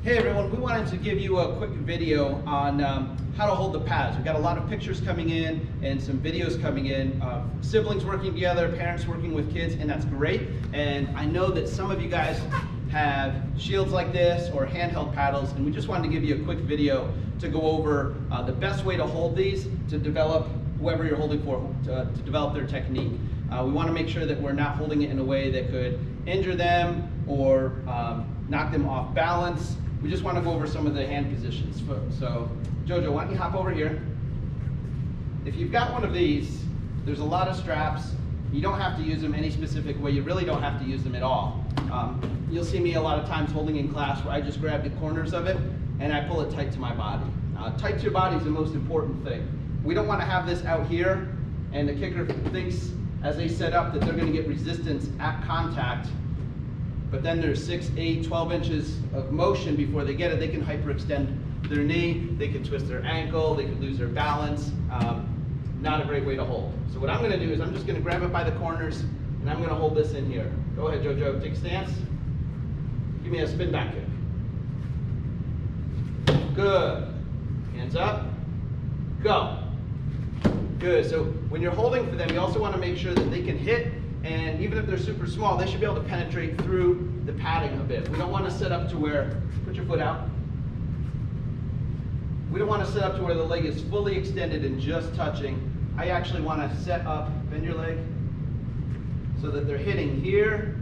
Hey everyone, we wanted to give you a quick video on how to hold the pads. We've got a lot of pictures coming in and some videos coming in, siblings working together, parents working with kids, and that's great. And I know that some of you guys have shields like this or handheld paddles, and we just wanted to give you a quick video to go over the best way to hold these to develop whoever you're holding for, to develop their technique. We want to make sure that we're not holding it in a way that could injure them or knock them off balance. We just want to go over some of the hand positions. So, Jojo, why don't you hop over here? If you've got one of these, there's a lot of straps. You don't have to use them any specific way. You really don't have to use them at all. You'll see me a lot of times holding in class where I just grab the corners of it and I pull it tight to my body. Tight to your body is the most important thing. We don't want to have this out here and the kicker thinks as they set up that they're going to get resistance at contact, but then there's 6, 8, 12 inches of motion before they get it. They can hyperextend their knee, they can twist their ankle, they could lose their balance. Not a great way to hold. So what I'm going to do is I'm just going to grab it by the corners and I'm going to hold this in here. Go ahead, Jojo, take a stance. Give me a spin back kick. Good. Hands up. Go. Good. So when you're holding for them, you also want to make sure that they can hit, and even if they're super small, they should be able to penetrate through the padding a bit. We don't want to set up to where, put your foot out. We don't want to set up to where the leg is fully extended and just touching. I actually want to set up, bend your leg, so that they're hitting here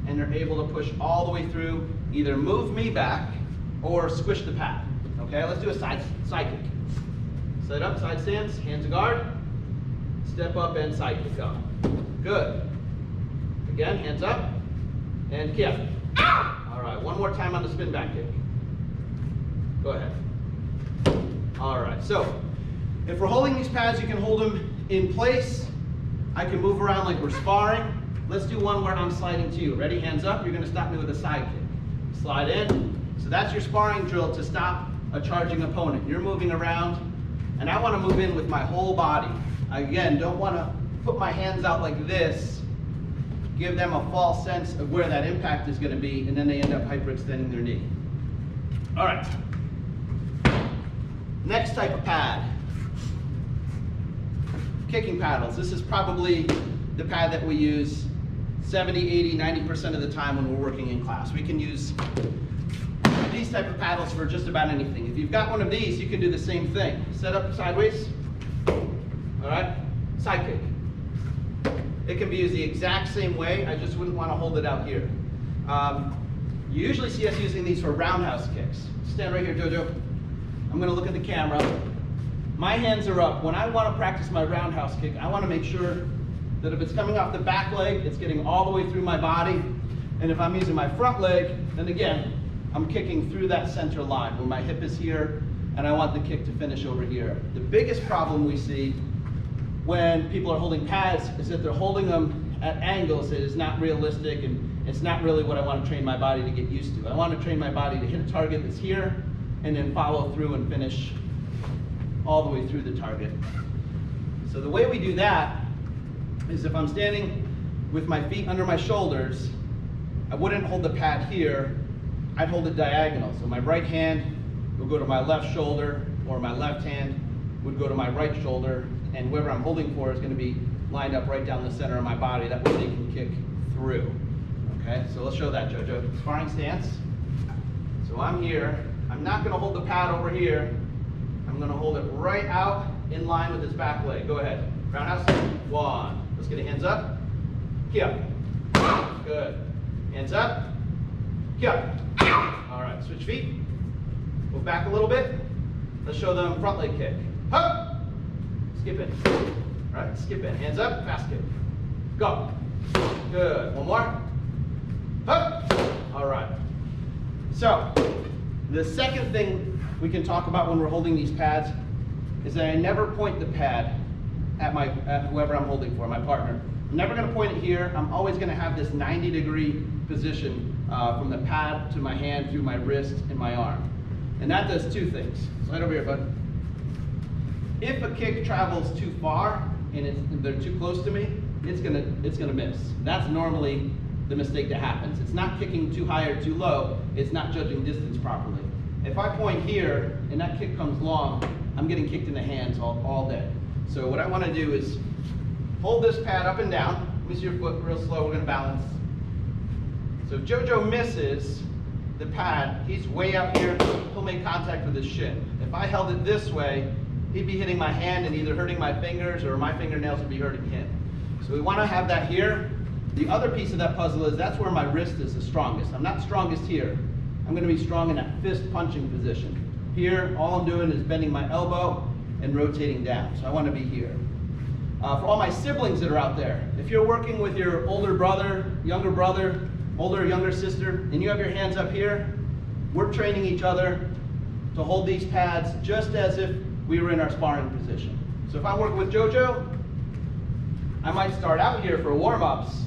and they're able to push all the way through, either move me back or squish the pad. Okay, let's do a side kick. Set up, side stance, hands to guard, step up and side kick up. Good. Again, hands up, and kick. All right, one more time on the spin back kick. Go ahead. All right, so if we're holding these pads, you can hold them in place. I can move around like we're sparring. Let's do one where I'm sliding to you. Ready, hands up, you're gonna stop me with a side kick. Slide in. So that's your sparring drill to stop a charging opponent. You're moving around, and I wanna move in with my whole body. Again, don't wanna put my hands out like this, give them a false sense of where that impact is going to be, and then they end up hyperextending their knee. All right. Next type of pad. Kicking paddles. This is probably the pad that we use 70, 80, 90% of the time when we're working in class. We can use these type of paddles for just about anything. If you've got one of these, you can do the same thing. Set up sideways. All right. Side kick. It can be used the exact same way. I just wouldn't want to hold it out here. You usually see us using these for roundhouse kicks. Stand right here, Jojo. I'm going to look at the camera. My hands are up. When I want to practice my roundhouse kick, I want to make sure that if it's coming off the back leg, it's getting all the way through my body. And if I'm using my front leg, then again, I'm kicking through that center line where my hip is here, and I want the kick to finish over here. The biggest problem we see when people are holding pads is that they're holding them at angles that is not realistic, and it's not really what I want to train my body to get used to. I want to train my body to hit a target that's here and then follow through and finish all the way through the target. So the way we do that is if I'm standing with my feet under my shoulders, I wouldn't hold the pad here, I'd hold it diagonal. So my right hand will go to my left shoulder, or my left hand would go to my right shoulder, and whoever I'm holding for is going to be lined up right down the center of my body. That way they can kick through. Okay, so let's show that, Jojo. Sparring stance. So I'm here. I'm not going to hold the pad over here. I'm going to hold it right out in line with his back leg. Go ahead. Roundhouse. 1. Let's get a hands up. Kick. Good. Hands up. Kick. All right, switch feet. Move back a little bit. Let's show them front leg kick. Hup. Skip in. All right, skip in. Hands up, fast kick. Go. Good. One more. Hup. All right. So, the second thing we can talk about when we're holding these pads is that I never point the pad at whoever I'm holding for, my partner. I'm never going to point it here. I'm always going to have this 90-degree position from the pad to my hand, through my wrist, and my arm. And that does two things. Slide over here, bud. If a kick travels too far and they're too close to me, it's gonna miss. That's normally the mistake that happens. It's not kicking too high or too low, it's not judging distance properly. if I point here and that kick comes long, I'm getting kicked in the hands all day. So what I want to do is hold this pad up and down. Let me see your foot real slow. We're going to balance. So if JoJo misses the pad, he's way out here. He'll make contact with his shin. If I held it this way, he'd be hitting my hand and either hurting my fingers or my fingernails would be hurting him. So we want to have that here. The other piece of that puzzle is that's where my wrist is the strongest. I'm not strongest here. I'm going to be strong in that fist punching position. Here, all I'm doing is bending my elbow and rotating down. So I want to be here. For all my siblings that are out there, if you're working with your older brother, older or younger sister, and you have your hands up here, we're training each other to hold these pads just as if we were in our sparring position. So if I'm working with JoJo, I might start out here for warm-ups,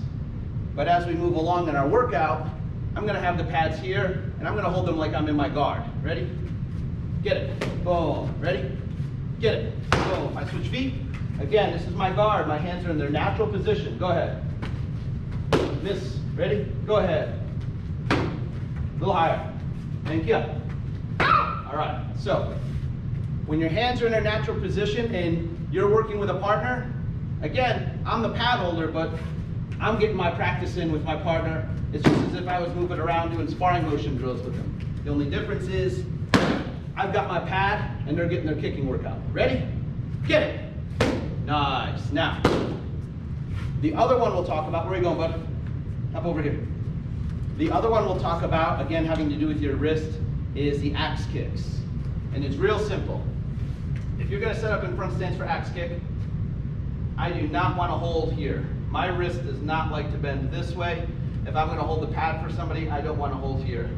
but as we move along in our workout, I'm going to have the pads here, and I'm going to hold them like I'm in my guard. Ready? Get it. Boom. Ready? Get it. Boom. I switch feet. Again, this is my guard. My hands are in their natural position. Go ahead. Miss. Ready? Go ahead. A little higher. And get up. All right. So, when your hands are in their natural position and you're working with a partner, again, I'm the pad holder, but I'm getting my practice in with my partner. It's just as if I was moving around doing sparring motion drills with them. The only difference is I've got my pad and they're getting their kicking workout. Ready? Get it. Nice. Now, the other one we'll talk about, where are you going, bud? Hop over here. The other one we'll talk about, again, having to do with your wrist, is the axe kicks. And it's real simple. If you're going to set up in front stance for axe kick, I do not want to hold here. My wrist does not like to bend this way. If I'm going to hold the pad for somebody, I don't want to hold here.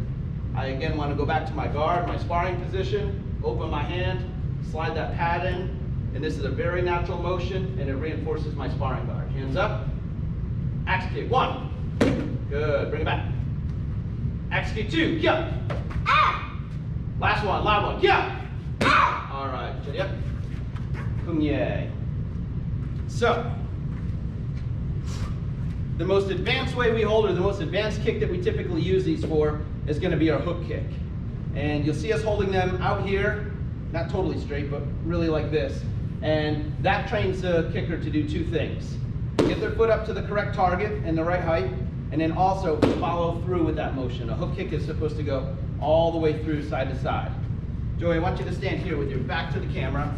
I again want to go back to my guard, my sparring position, open my hand, slide that pad in, and this is a very natural motion and it reinforces my sparring guard. Hands up, axe kick, 1. Good, bring it back. Axe kick 2, yeah. Last one, loud one, yeah. All right, steady up. Kumye. So, the most advanced way we hold, or the most advanced kick that we typically use these for, is going to be our hook kick. And you'll see us holding them out here, not totally straight, but really like this. And that trains the kicker to do 2 things. Get their foot up to the correct target and the right height, and then also follow through with that motion. A hook kick is supposed to go all the way through side to side. Joey, I want you to stand here with your back to the camera,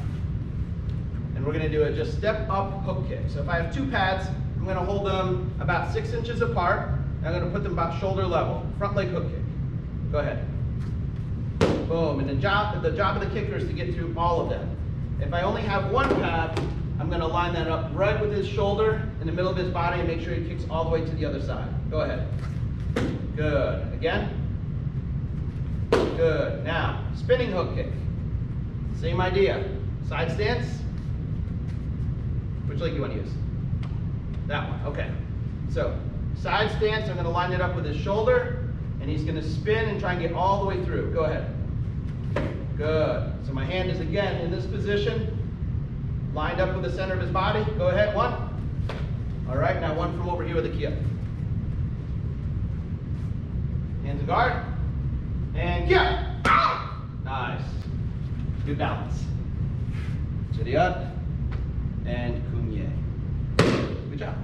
and we're going to do a just step up hook kick. So if I have 2 pads, I'm going to hold them about 6 inches apart. I'm going to put them about shoulder level. Front leg hook kick. Go ahead. Boom. And the job of the kicker is to get through all of them. If I only have 1 pad, I'm going to line that up right with his shoulder in the middle of his body and make sure he kicks all the way to the other side. Go ahead. Good. Again. Good. Now, spinning hook kick. Same idea. Side stance. Which leg do you want to use? That one. Okay. So, side stance, I'm going to line it up with his shoulder, and he's going to spin and try and get all the way through. Go ahead. Good. So my hand is again in this position, lined up with the center of his body. Go ahead, 1. All right, now 1 from over here with the key up. Hands in guard. And key up. Nice. Good balance. Steady up. And kumye. Good job.